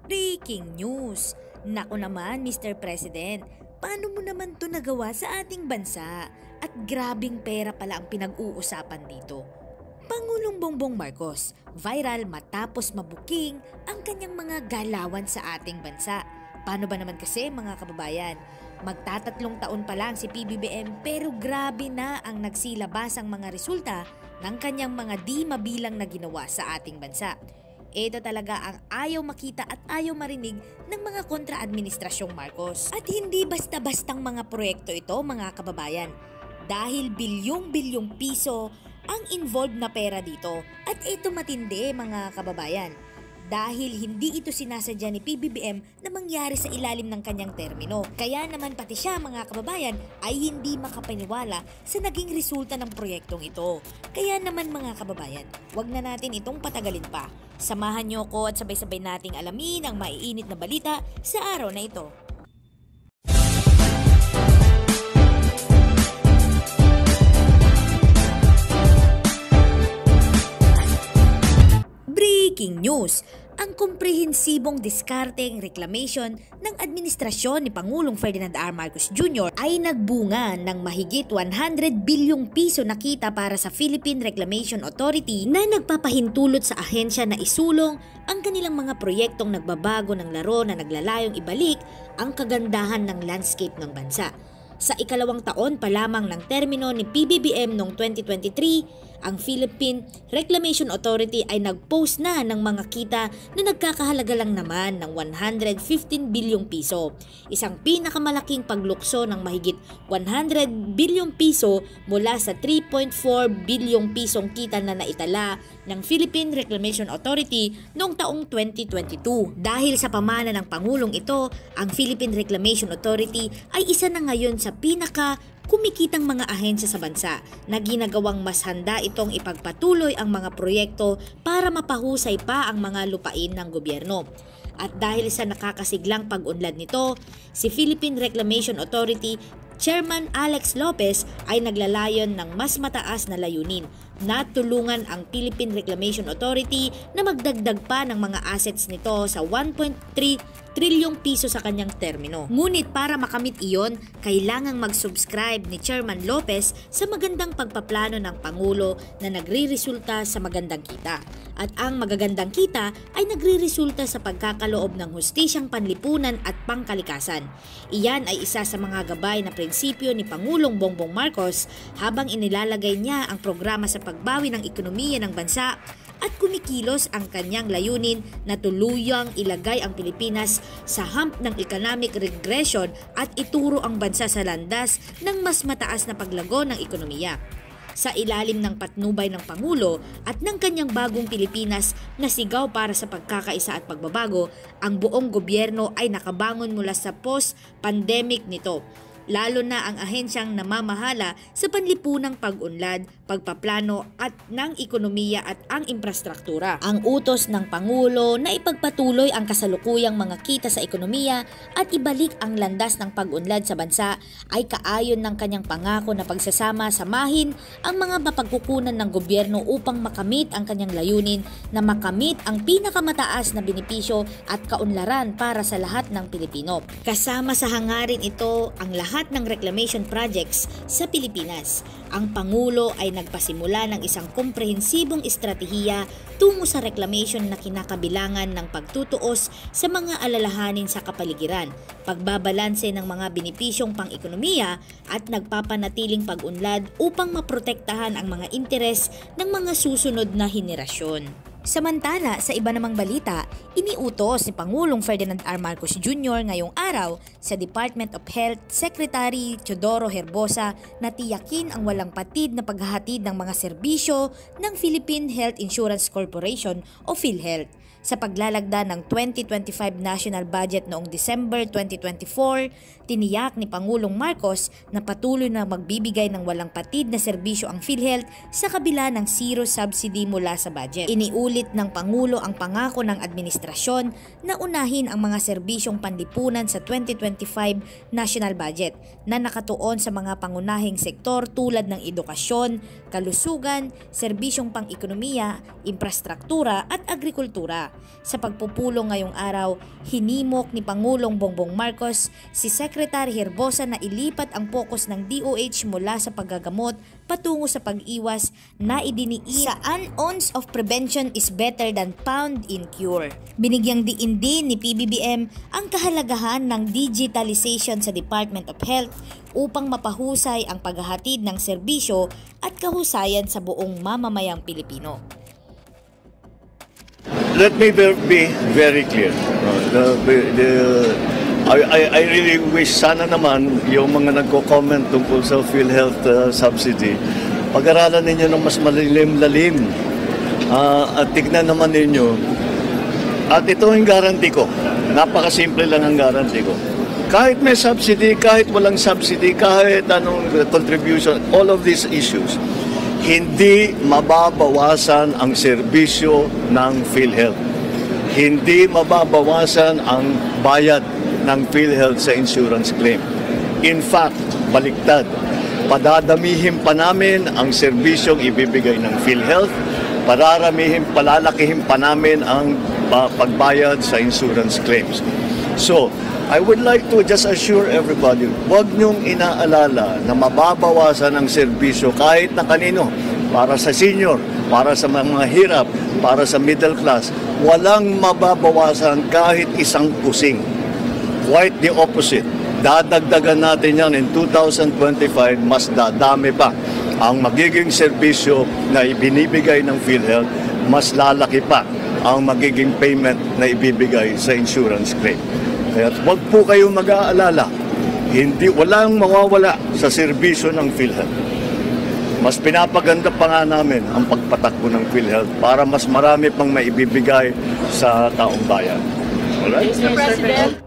Breaking news! Naku naman, Mr. President, paano mo naman to nagawa sa ating bansa? At grabing pera pala ang pinag-uusapan dito. Pangulong Bongbong Marcos, viral matapos mabuking ang kanyang mga galawan sa ating bansa. Paano ba naman kasi mga kababayan? Magtatatlong taon pa lang si PBBM pero grabe na ang nagsilabasang mga resulta ng kanyang mga di mabilang na ginawa sa ating bansa. Ito talaga ang ayaw makita at ayaw marinig ng mga kontra-administrasyong Marcos. At hindi basta-bastang mga proyekto ito mga kababayan. Dahil bilyong-bilyong piso ang involved na pera dito. At ito matindi mga kababayan. Dahil hindi ito sinasadya ni PBBM na mangyari sa ilalim ng kanyang termino. Kaya naman pati siya mga kababayan ay hindi makapaniwala sa naging resulta ng proyektong ito. Kaya naman mga kababayan, wag na natin itong patagalin pa. Samahan niyo ko at sabay-sabay nating alamin ang maiinit na balita sa araw na ito. Breaking news! Ang komprehensibong diskarteng reclamation ng administrasyon ni Pangulong Ferdinand R. Marcos Jr. ay nagbunga ng mahigit 100 bilyong piso na kita para sa Philippine Reclamation Authority na nagpapahintulot sa ahensya na isulong ang kanilang mga proyektong nagbabago ng laro na naglalayong ibalik ang kagandahan ng landscape ng bansa. Sa ikalawang taon pa lamang ng termino ni PBBM noong 2023, ang Philippine Reclamation Authority ay nag-post na ng mga kita na nagkakahalaga lang naman ng 115 bilyong piso. Isang pinakamalaking paglukso ng mahigit 100 bilyong piso mula sa 3.4 bilyong pisong kita na naitala ng Philippine Reclamation Authority noong taong 2022. Dahil sa pamana ng Pangulong ito, ang Philippine Reclamation Authority ay isa na ngayon sa kumikitang mga ahensya sa bansa na ginagawang mas handa itong ipagpatuloy ang mga proyekto para mapahusay pa ang mga lupain ng gobyerno. At dahil sa nakakasiglang pag-unlad nito, si Philippine Reclamation Authority Chairman Alex Lopez ay naglalayon ng mas mataas na layunin na tulungan ang Philippine Reclamation Authority na magdagdag pa ng mga assets nito sa 1.3 trilyong piso sa kanyang termino. Ngunit para makamit iyon, kailangang mag-subscribe ni Chairman Lopez sa magandang pagpaplano ng Pangulo na nagre-resulta sa magandang kita. At ang magagandang kita ay nagre-resulta sa pagkakaloob ng hustisyang panlipunan at pangkalikasan. Iyan ay isa sa mga gabay na prinsipyo ni Pangulong Bongbong Marcos habang inilalagay niya ang programa sa pagbawi ng ekonomiya ng bansa at kumikilos ang kanyang layunin na tuluyang ilagay ang Pilipinas sa hump ng economic regression at ituro ang bansa sa landas ng mas mataas na paglago ng ekonomiya. Sa ilalim ng patnubay ng Pangulo at ng kanyang bagong Pilipinas na sigaw para sa pagkakaisa at pagbabago, ang buong gobyerno ay nakabangon mula sa post-pandemic nito. Lalo na ang ahensyang namamahala sa panlipunang pag-unlad, pagpaplano at ng ekonomiya at ang infrastruktura. Ang utos ng Pangulo na ipagpatuloy ang kasalukuyang mga kita sa ekonomiya at ibalik ang landas ng pag-unlad sa bansa ay kaayon ng kanyang pangako na pagsasama-samahin ang mga mapagkukunan ng gobyerno upang makamit ang kanyang layunin na makamit ang pinakamataas na benepisyo at kaunlaran para sa lahat ng Pilipino. Kasama sa hangarin ito ang lahat ng reclamation projects sa Pilipinas. Ang Pangulo ay nagpasimula ng isang komprehensibong estratehiya tungo sa reclamation na kinakabilangan ng pagtutuos sa mga alalahanin sa kapaligiran, pagbabalanse ng mga benepisyong pang-ekonomiya at nagpapanatiling pag-unlad upang maprotektahan ang mga interes ng mga susunod na henerasyon. Samantala, sa iba namang balita, iniutos ni Pangulong Ferdinand R. Marcos Jr. ngayong araw sa Department of Health Secretary Teodoro Herbosa na tiyakin ang walang patid na paghahatid ng mga serbisyo ng Philippine Health Insurance Corporation o PhilHealth. Sa paglalagda ng 2025 National Budget noong December 2024, tiniyak ni Pangulong Marcos na patuloy na magbibigay ng walang patid na serbisyo ang PhilHealth sa kabila ng zero subsidy mula sa budget. Iniulit ng Pangulo ang pangako ng administrasyon na unahin ang mga serbisyong panlipunan sa 2025 National Budget na nakatuon sa mga pangunahing sektor tulad ng edukasyon, kalusugan, serbisyong pang-ekonomiya, infrastruktura at agrikultura. Sa pagpupulong ngayong araw, hinimok ni Pangulong Bongbong Marcos si Secretary Herbosa na ilipat ang focus ng DOH mula sa paggagamot patungo sa pag-iwas na idiniin sa an ounce of prevention is better than pound in cure. Binigyang diin din ni PBBM ang kahalagahan ng digitalization sa Department of Health upang mapahusay ang paghahatid ng serbisyo at kahusayan sa buong mamamayang Pilipino. Let me be very clear. I really wish sana naman yung mga nagko-comment tungkol sa PhilHealth subsidy, pag-aralan ninyo ng mas malalim-lalim at tignan naman ninyo. At ito ang guarantee ko. Napakasimple lang ang guarantee ko. Kahit may subsidy, kahit walang subsidy, kahit anong contribution, all of these issues, hindi mababawasan ang serbisyo ng PhilHealth. Hindi mababawasan ang bayad ng PhilHealth sa insurance claim. In fact, baliktad, padadamihin pa namin ang serbisyong ibibigay ng PhilHealth, palalakihin pa namin ang pagbayad sa insurance claims. So, I would like to just assure everybody, huwag niyong inaalala na mababawasan ang serbisyo kahit na kanino, para sa senior, para sa mga hirap, para sa middle class. Walang mababawasan kahit isang kusing. Quite the opposite. Dadagdagan natin yan in 2025, mas dadami pa ang magiging serbisyo na ibinibigay ng PhilHealth, mas lalaki pa ang magiging payment na ibibigay sa insurance claim. Kaya huwag po kayong mag-aalala, walang mawawala sa serbisyo ng PhilHealth. Mas pinapaganda pa nga namin ang pagpatakbo ng PhilHealth para mas marami pang maibibigay sa taong bayan. Alright? Mr. President.